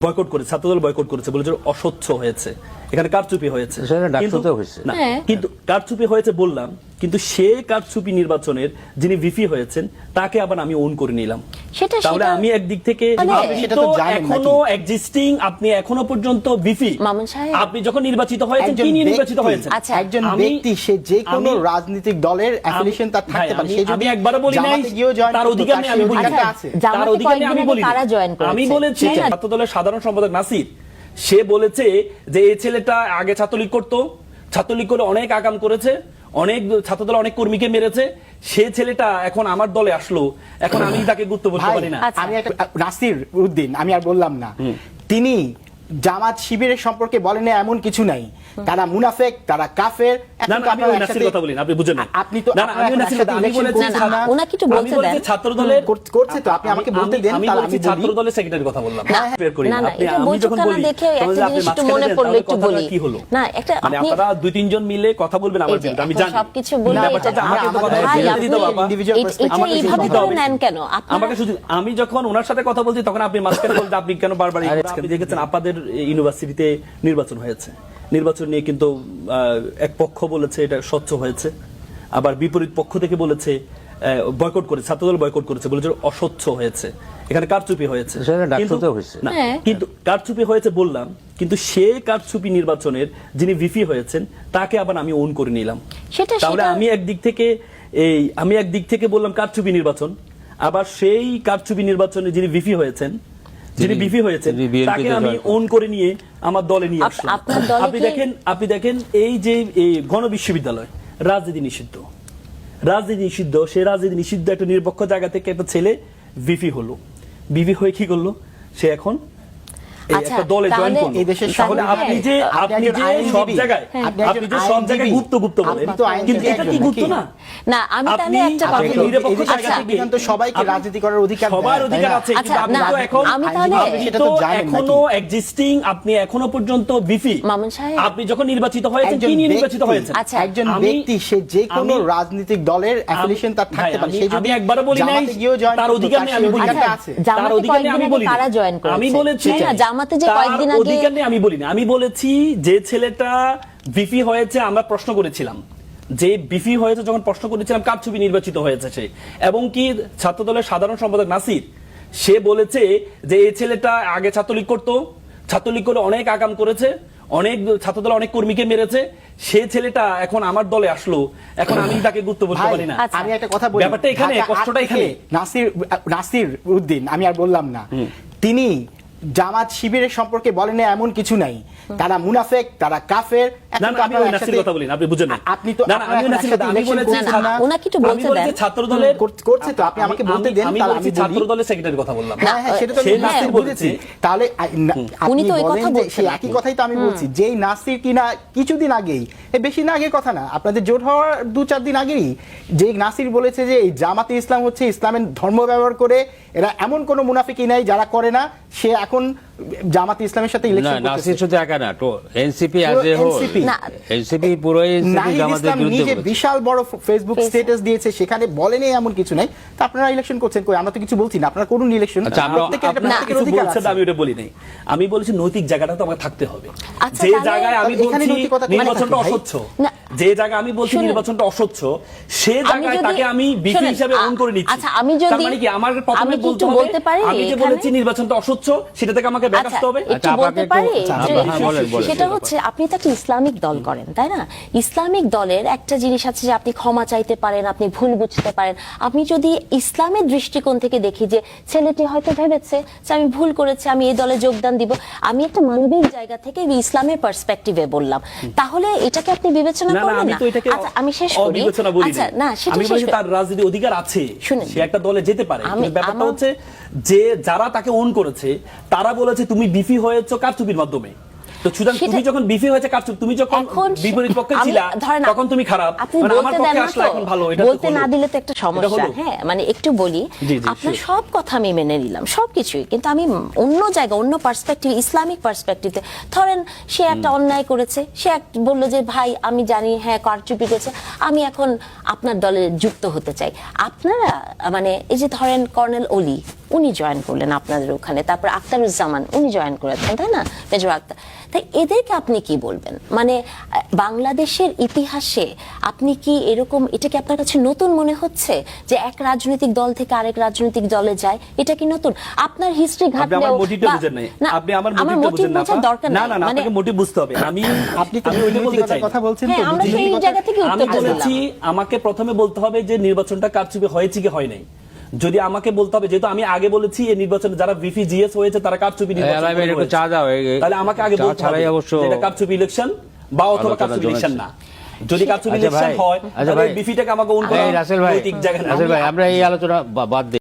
Boycott করে ছাত্রদল boycott করেছে বলেছে অস্বচ্ছ হয়েছে, এখানে কারচুপি হয়েছে, কিন্তু কারচুপি হয়েছে বললাম, কিন্তু সে কারচুপি নির্বাচনের যিনি ভিপি হয়েছেন তাকে আবার আমি ওন করে নিলাম। তাহলে আমি একদিক থেকে এখনো এক্সিস্টিং, আপনি এখনো পর্যন্ত ভিপি, আপনি যখন নির্বাচিত হয়েছেন কি নিয়ে নির্বাচিত হয়েছেন? একজন ব্যক্তি সে যে কোনো রাজনৈতিক দলের অ্যাফিলিয়েশন তার থাকতে পারে, সে যদি একবার বলি নাই তার অধিকার নেই, আমি বলি তার অধিকার নেই, আমি বলি আমি বলেছি ছাত্রদলের সাধারণ সম্পাদক নাসির সে বলেছে যে এই ছেলেটা আগে ছাত্রলীগ করতো, ছাত্রলীগ করে অনেক আগাম করেছে, অনেক ছাত্রদল অনেক কর্মীকে মেরেছে, সে ছেলেটা এখন আমার দলে আসলো, এখন আমি তাকে গুরুত্ব বলতে পারি না। আমি একটা নাসির উদ্দিন, আমি আর বললাম না, তিনি জামাত শিবিরের সম্পর্কে বলেন এমন কিছু নাই, তারা মুনাফেক, তারা কাফের। আপনি বুঝেন না, আপনি তো ছাত্রদলের করছে, তো আপনি আমাকে বলতে দেন, আমি বলছি ছাত্রদলের সেক্রেটারির কথা বললাম না, আমি যখন বলি কি হলো, মানে আপনারা দুই তিনজন মিলে কথা বলবেন আমার বিরুদ্ধে, আমি জানি সবকিছু বলি, আমাকে শুধু, আমি যখন ওনার সাথে কথা বলছি তখন আপনি মাঝখানে বলতে, আপনি কেন বারবার দেখেছেন আপনাদের ইউনিভার্সিটিতে নির্বাচন হয়েছে, নির্বাচন নিয়ে কিন্তু এক পক্ষ বলেছে এটা স্বচ্ছ হয়েছে, আবার বিপরীত পক্ষ থেকে বলেছে বয়কট করে, ছাত্রদল বয়কট করেছে বলেছে অস্বচ্ছ হয়েছে, এখানে কারচুপি হয়েছে, কিন্তু কারচুপি হয়েছে বললাম, কিন্তু সে কারচুপি নির্বাচনের যিনি ভিপি হয়েছেন তাকে আবার আমি ওন করে নিলাম। তাহলে আমি একদিক থেকে বললাম কারচুপি নির্বাচন, আবার সেই কারচুপি নির্বাচনে যিনি ভিপি হয়েছেন, যিনি বিপি হয়েছেন তাকে আমি ওন করে নিয়ে আমার দলে নিয়ে আসলাম। আপনি দেখেন এই যে গণবিশ্ববিদ্যালয় রাজনীতি নিষিদ্ধ, রাজনীতি নিষিদ্ধ, সে রাজনীতি নিষিদ্ধ একটা নিরপেক্ষ জায়গা থেকে একটা ছেলে ভিপি হলো, ভিপি হয়ে কি করলো, সে এখন একটা দলে জয়েন করলো। তাহলে আপনি যে সব জায়গায় গুপ্ত গুপ্ত বলেন, কিন্তু এটা কি গুপ্ত না? না, আমি তাহলে একটা কথা বলবো, তো সবাইকে রাজনীতি করার অধিকার, সবার অধিকার আছে, কিন্তু আপনি তো এখন এখনো এক্সিস্টিং, আপনি এখনো পর্যন্ত ভিপি, আপনি যখন নির্বাচিত হয়েছেন কি নিয়ে নির্বাচিত হয়েছেন? একজন ব্যক্তি সে যে কোনো রাজনৈতিক দলের অ্যাফিলিয়েশন তার থাকতে পারে, সে যদি একবার বলি নাই তার অধিকার নেই, আমি বলি তার অধিকার নেই, আমি বলি আমি বলেছি আমি বলি না, আমি বলেছি যে ছেলেটা ভিপি হয়েছে আমরা প্রশ্ন করেছিলাম, যে বিপি হয়েছে যখন প্রশ্ন করেছিলাম কার ছবি নির্বাচিত হয়েছে সে, এবং কি ছাত্রদলের সাধারণ সম্পাদক নাসির সে বলেছে যে এই ছেলেটা আগে ছাত্রলীগ করতো, ছাত্রলীগ করে অনেক আগাম করেছে, অনেক ছাত্রদল অনেক কর্মীকে মেরেছে, সে ছেলেটা এখন আমার দলে আসলো, এখন আমি তাকে গুরুত্ব বলতে পারি না। আমি একটা কথা বলি, ব্যাপারটা এখানে, কষ্টটা এখানে। নাসির উদ্দিন, আমি আর বললাম না, তিনি জামাত শিবিরের সম্পর্কে বলেন এমন কিছু নাই, তারা মুনাফেক, তারা কাফের। আপনি বুঝেন না, আপনি তো ছাত্রদলের করছে, তো আপনি আমাকে বলতে দেন, আমি ছাত্রদলের সেক্রেটারির কথা বললাম। সেটা তো আমি বুঝেছি, তাহলে আপনি বলেন যে সেই একই কথাই তো আমি বলছি, যেই নাসির কিনা কিছুদিন আগেই, বেশি না আগের কথা না, আপনাদের জোট হওয়ার 2-4 দিন আগেই যে নাসির বলেছে যে এই জামাতে ইসলাম হচ্ছে ইসলামের ধর্ম ব্যবহার করে, এরা এমন কোন মুনাফিকই নাই যারা করে না, সে এখন জামাতে ইসলামের সাথে ইলেকশন করতেছে। নাসির শুধু একা না, তো NCP as a whole, NCP পুরো এনসিপি জামাতের বিরুদ্ধে নিজে বিশাল বড় ফেসবুক স্ট্যাটাস দিয়েছে, সেখানে বলেন এমন কিছু নাই, তো আপনারা ইলেকশন করছেন কই? আমরা তো কিছু বলছি না, আপনারা করুন ইলেকশন। আমি বলছি নৈতিক জায়গাটা তো আমাকে থাকতে হবে, যে জায়গায় আমি বলছি নির্বাচনটা অস্বচ্ছ, যে জায়গায় আমি বলছি নির্বাচনটা অস্বচ্ছ, সে জায়গায় তাকে আমি বিপি হিসেবে অন করে নিচ্ছি। তার মানে কি আমার প্রথমে বলতে হবে আমি যে বলেছি নির্বাচনটা অস্বচ্ছ, সেটা থেকে আমাকে ব্যাক আসতে হবে। সেটা হচ্ছে আপনি তো একটা ইসলামিক দল করেন, তাই না? ইসলামিক দলের একটা জিনিস আছে যে আপনি ক্ষমা চাইতে পারেন, আপনি ভুল বুঝতে পারেন। আপনি যদি ইসলামের দৃষ্টিকোণ থেকে দেখি যে ছেলেটি হয়তো ভেবেছে যে আমি ভুল করেছি, আমি এই দলে যোগদান দিব, আমি একটা মানবিক জায়গা থেকে ইসলামের পার্সপেক্টিভে বললাম, তাহলে এটাকে আপনি বিবেচনা করবেন না? আচ্ছা, আমি শেষ করি। আচ্ছা, না, সেটা আমি বলছি তার রাজনীতি অধিকার আছে, সে একটা দলে যেতে পারে, কিন্তু ব্যাপারটা হচ্ছে যে যারা তাকে অন করেছে তারা বলেছে তুমি বিপি হয়েছো কারচুপির মাধ্যমে, তো সুতরাং তুমি যখন বিফি হয়েছে কারচুপি, তুমি যখন বিপরীত পক্ষে ছিলা তখন তুমি খারাপ, আপনি মানে আমার বলতে দেন পক্ষে না আসলে তো, এখন ভালো, এটা বলতে না দিলে তো একটা সমস্যা। হলো। হ্যাঁ, মানে একটু বলি, জি, আপনার sure. সব কথা আমি মেনে নিলাম, সবকিছুই, কিন্তু আমি অন্য জায়গা, অন্য পার্সপেক্টিভ, ইসলামিক পার্সপেক্টিভে, ধরেন সে একটা অন্যায় করেছে, সে বললো যে ভাই আমি জানি হ্যাঁ কারচুপি করেছে, আমি এখন আপনার দলে যুক্ত হতে চাই। আপনারা মানে এই যে ধরেন কর্নেল অলি, উনি জয়েন করলেন আপনাদের ওখানে, তারপর আখতারুজ্জামান উনি জয়েন করেছেন, তাই না, মেজর আক্তার, তাই এদেরকে আপনি কি বলবেন? মানে বাংলাদেশের ইতিহাসে আপনি কি এরকম, এটা কি আপনার কাছে নতুন মনে হচ্ছে যে এক রাজনৈতিক দল থেকে আরেক রাজনৈতিক দলে যায়? এটা কি নতুন? আপনার হিস্ট্রি আপনি আমার ঘাটলেও মোটিভটা বুঝেন নাই, আপনি আমার মোটিভটা মোটিভ বুঝেন না, বোঝার দরকার না নাই, না না, মানে আপনাকে মোটিভ বুঝতে হবে। আপনি তো আমি ওইটা বলতে বুদ্ধিজীবীর চাই কথা বলছেন, তো হ্যাঁ, আমরা সেই বুদ্ধিজীবীর জায়গা থেকে আমি উত্তরটা বলেছি দিলাম। আমাকে প্রথমে বলতে হবে যে নির্বাচনটা কারচুপি হয়েছে কি হয় নাই। যদি আমাকে বলতে হবে, যেহেতু আমি আগে বলেছি এই নির্বাচনে যারা ভিপি জিএস হয়েছে তারা কারচুপি নির্বাচন একটু চা দাও, তাহলে আমাকে আগে চা বলতে হবে ছাড়াই অবশ্য যে এটা কারচুপি ইলেকশন বা অথবা আলোচনা কারচুপি ইলেকশন না। যদি কারচুপি আচ্ছা ইলেকশন ভাই, হয় আচ্ছা তাহলে ভাই, বিফিটাকে আমাকে অন্য রাসেল ভাই, নৈতিক জায়গায় না। রাসেল ভাই, আমরা এই আলোচনা বাদ দিই।